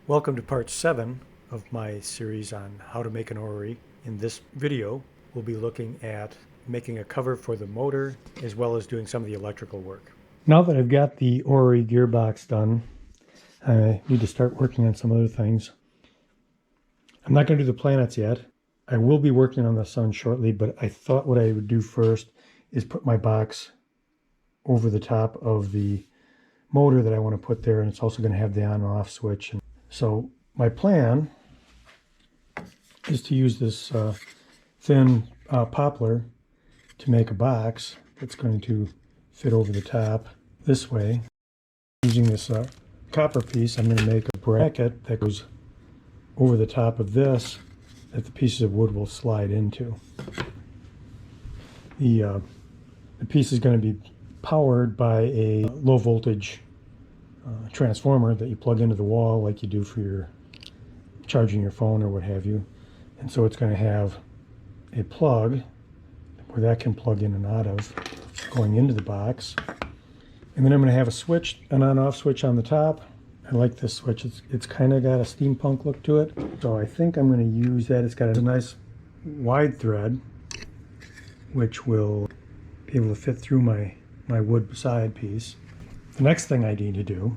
Welcome to part 7 of my series on how to make an orrery. In this video, we'll be looking at making a cover for the motor as well as doing some of the electrical work. Now that I've got the orrery gearbox done, I need to start working on some other things. I'm not going to do the planets yet. I will be working on the sun shortly, but I thought what I would do first is put my box over the top of the motor that I want to put there, and it's also going to have the on and off switch. So my plan is to use this thin poplar to make a box that's going to fit over the top this way. Using this copper piece, I'm going to make a bracket that goes over the top of this that the pieces of wood will slide into. The piece is going to be powered by a low voltage transformer that you plug into the wall like you do for your charging your phone or what have you. And so it's going to have a plug where that can plug in and out of going into the box. And then I'm going to have a switch, an on-off switch on the top. I like this switch. It's kind of got a steampunk look to it. So I think I'm going to use that. It's got a nice wide thread which will be able to fit through my wood side piece. The next thing I need to do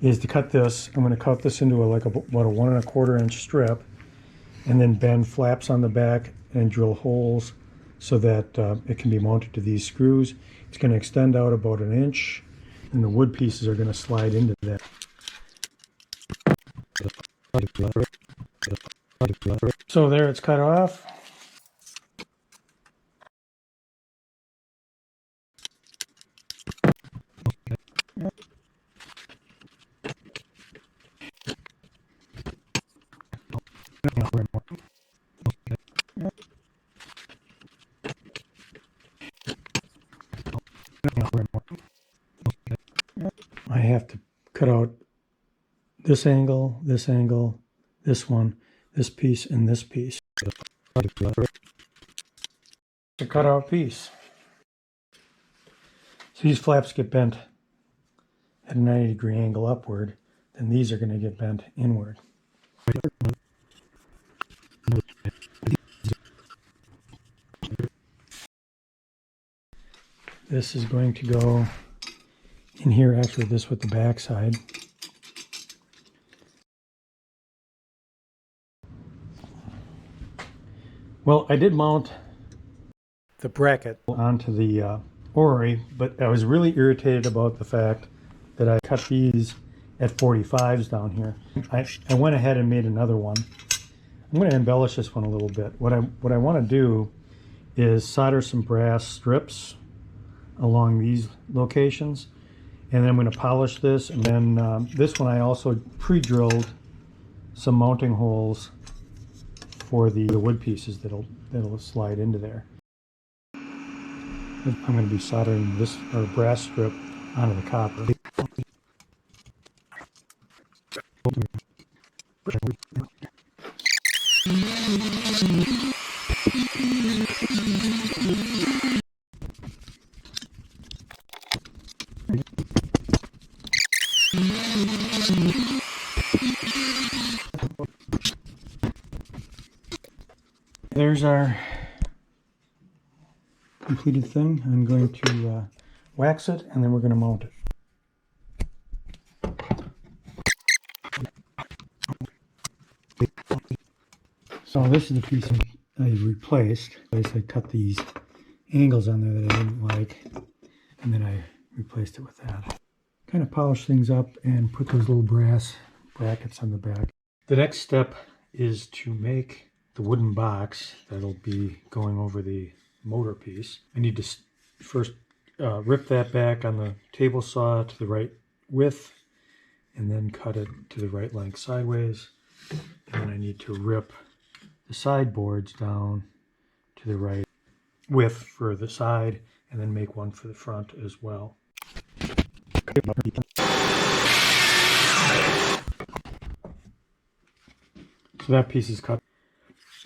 is to cut this. I'm going to cut this into about a 1 1/4 inch strip and then bend flaps on the back and drill holes so that it can be mounted to these screws. It's going to extend out about 1 inch and the wood pieces are going to slide into that. So there, it's cut off. I have to cut out this angle, this one, this piece, and this piece. A cutout piece. So these flaps get bent at a 90-degree angle upward, then these are going to get bent inward. This is going to go in here, actually this with the back side. Well, I did mount the bracket onto the orrery, but I was really irritated about the fact that I cut these at 45s down here. I went ahead and made another one. I'm going to embellish this one a little bit. What I want to do is solder some brass strips along these locations, and then I'm going to polish this, and then this one I also pre-drilled some mounting holes for the wood pieces that'll slide into there. I'm going to be soldering this brass strip onto the copper. There's our completed thing. I'm going to wax it and then we're going to mount it. So this is the piece I replaced. I cut these angles on there that I didn't like, and then I replaced it with that. Kind of polish things up and put those little brass brackets on the back. The next step is to make the wooden box that'll be going over the motor piece. I need to first rip that back on the table saw to the right width and then cut it to the right length sideways. And then I need to rip the side boards down to the right width for the side and then make one for the front as well. So that piece is cut,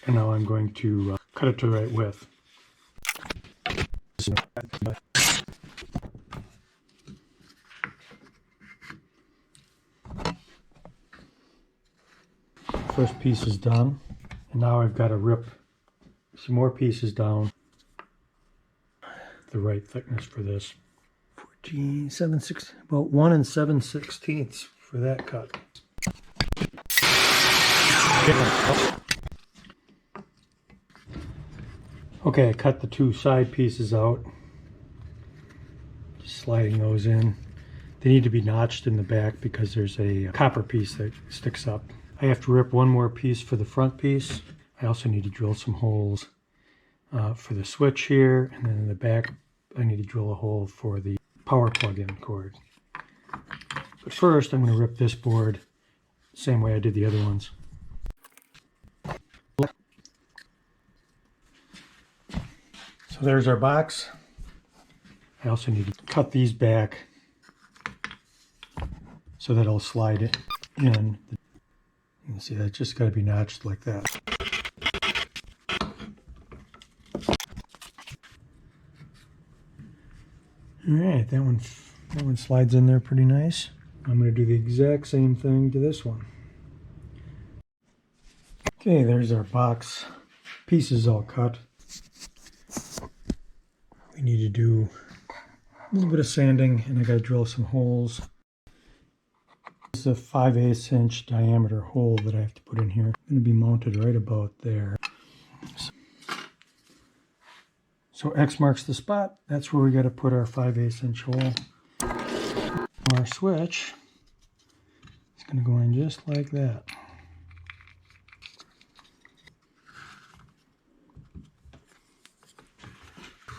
and now I'm going to cut it to the right width. first piece is done, and now I've got to rip some more pieces down the right thickness for this. 14, 7, 6, about 1 7/16 for that cut. Okay, I cut the two side pieces out. Just sliding those in. They need to be notched in the back because there's a copper piece that sticks up. I have to rip one more piece for the front piece. I also need to drill some holes for the switch here, and then in the back I need to drill a hole for the power plug-in cord. But first I'm going to rip this board the same way I did the other ones. So there's our box. I also need to cut these back so that it'll slide it in. You can see that's just got to be notched like that. Alright, that one slides in there pretty nice. I'm going to do the exact same thing to this one. Okay, there's our box pieces all cut. We need to do a little bit of sanding, and I got to drill some holes. This is a 5/8 inch diameter hole that I have to put in here. It's going to be mounted right about there. So X marks the spot. That's where we got to put our 5/8 inch hole. Our switch is going to go in just like that.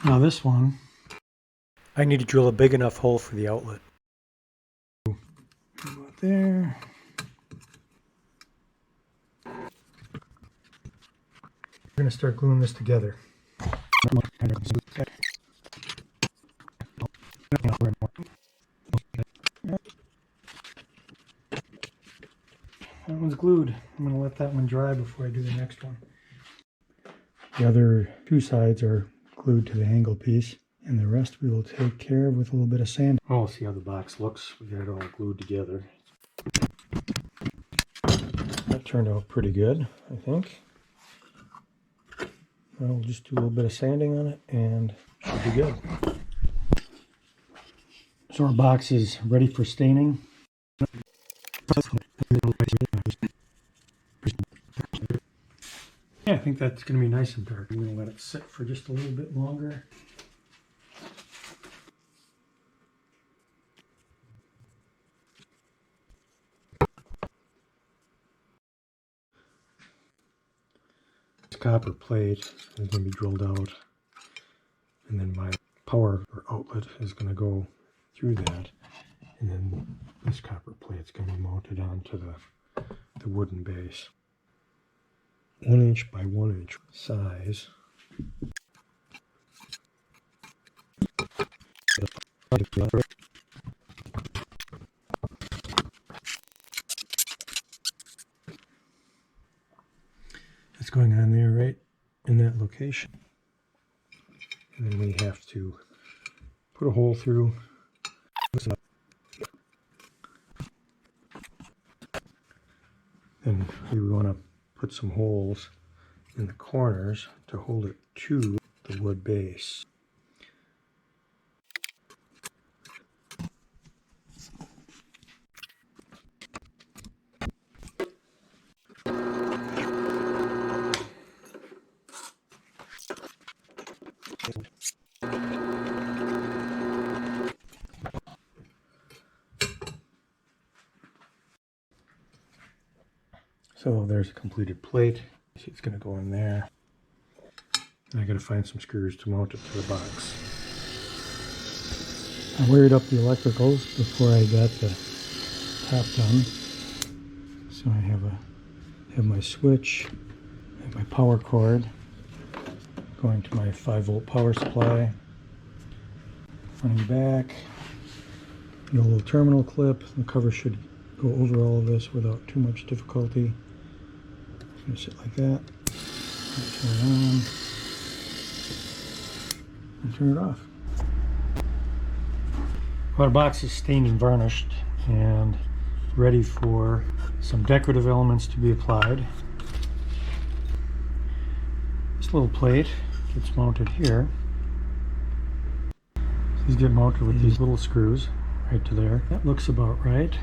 Now this one, I need to drill a big enough hole for the outlet. About there. We're going to start gluing this together. That one's glued. I'm going to let that one dry before I do the next one. The other two sides are glued to the angle piece, and the rest we will take care of with a little bit of sand. Oh, we'll see how the box looks. We got it all glued together. That turned out pretty good, I think. Now we'll just do a little bit of sanding on it and should be good. So our box is ready for staining. Yeah, I think that's going to be nice and dark. I'm going to let it sit for just a little bit longer. This copper plate is going to be drilled out, and then my power or outlet is going to go through that, and then this copper plate is going to be mounted onto the wooden base. 1 inch by 1 inch size. That's going on there right in that location. And then we have to put a hole through. And we want to put some holes in the corners to hold it to the wood base. So there's a completed plate. It's going to go in there. And I got to find some screws to mount it to the box. I wired up the electricals before I got the top done. So I have my switch, I have my power cord going to my 5-volt power supply, front and back, the little terminal clip. The cover should go over all of this without too much difficulty. I'm going to sit like that, turn it on, and turn it off. Well, our box is stained and varnished, and ready for some decorative elements to be applied. This little plate gets mounted here. These get mounted with these little screws right to there. That looks about right.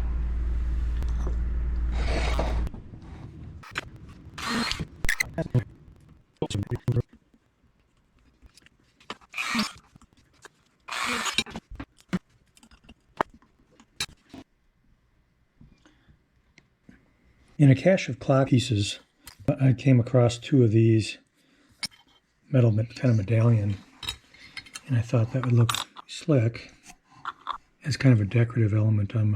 In a cache of clock pieces, I came across two of these metal kind of medallion, and I thought that would look slick as kind of a decorative element on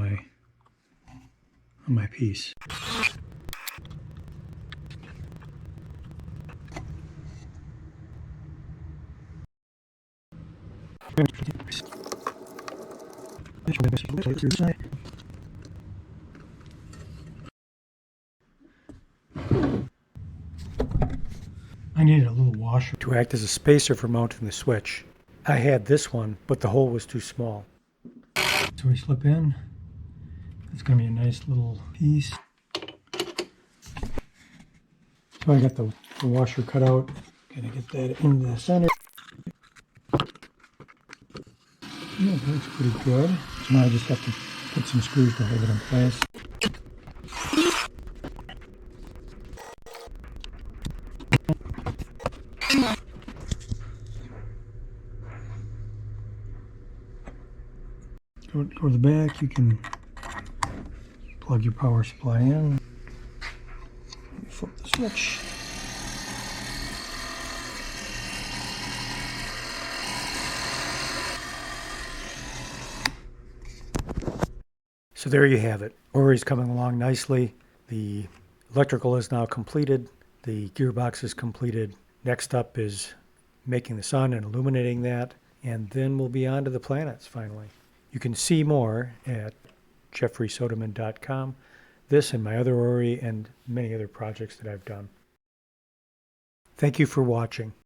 my piece. I needed a little washer to act as a spacer for mounting the switch. I had this one, but the hole was too small. So we slip in. It's going to be a nice little piece. So I got the washer cut out. Got to get that into the center. Yeah, that looks pretty good. So now I just have to put some screws to hold it in place. Go to the back, you can plug your power supply in. Flip the switch. So there you have it. Orrery's coming along nicely. The electrical is now completed. The gearbox is completed. Next up is making the sun and illuminating that. And then we'll be on to the planets finally. You can see more at jeffreysodeman.com. This and my other Orrery and many other projects that I've done. Thank you for watching.